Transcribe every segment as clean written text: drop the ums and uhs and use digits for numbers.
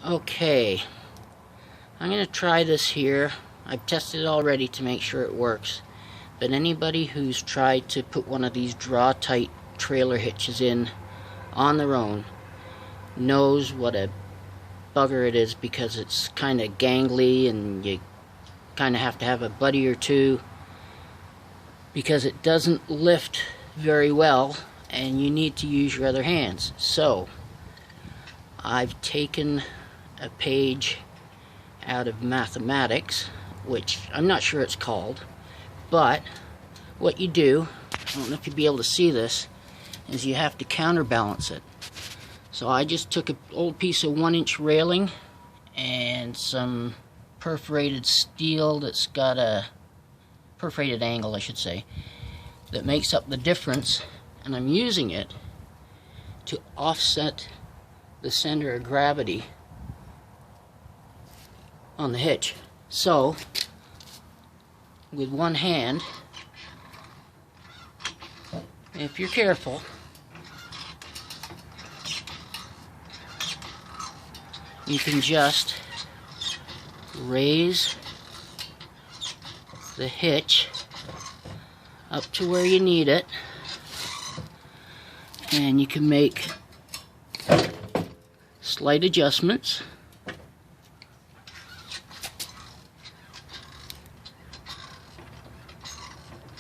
Okay, I'm going to try this here. I've tested it already to make sure it works. But anybody who's tried to put one of these Drawtite trailer hitches in on their own knows what a bugger it is, because it's kind of gangly and you kind of have to have a buddy or two, because it doesn't lift very well and you need to use your other hands. So I've taken a page out of mathematics, which I'm not sure it's called, but what you do, I don't know if you'll be able to see this, is you have to counterbalance it. So I just took an old piece of 1-inch railing and some perforated steel that's got a perforated angle, I should say, that makes up the difference, and I'm using it to offset the center of gravity on the hitch. So with one hand, if you're careful, you can just raise the hitch up to where you need it, and you can make slight adjustments.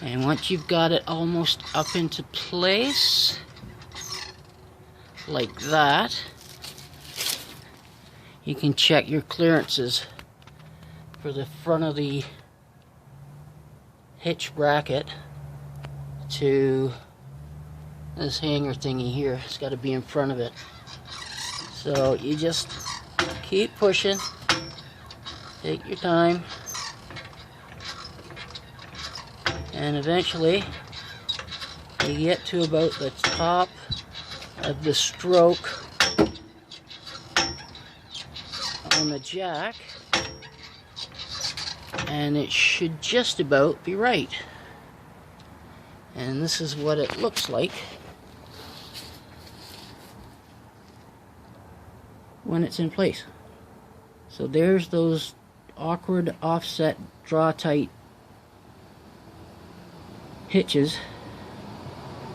And once you've got it almost up into place, like that, you can check your clearances for the front of the hitch bracket to this hanger thingy here. It's got to be in front of it. So you just keep pushing, take your time, and eventually you get to about the top of the stroke on the jack, and it should just about be right. And this is what it looks like when it's in place. So there's those awkward offset Drawtite hitches,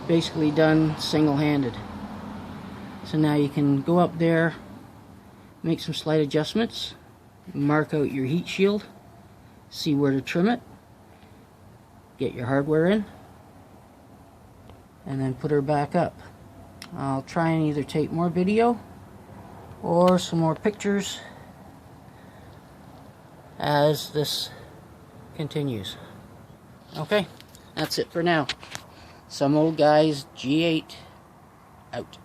basically done single-handed. So now you can go up there, make some slight adjustments, mark out your heat shield, see where to trim it, get your hardware in, and then put her back up. I'll try and either take more video or some more pictures as this continues. Okay, that's it for now. Some Old Guys G8 out.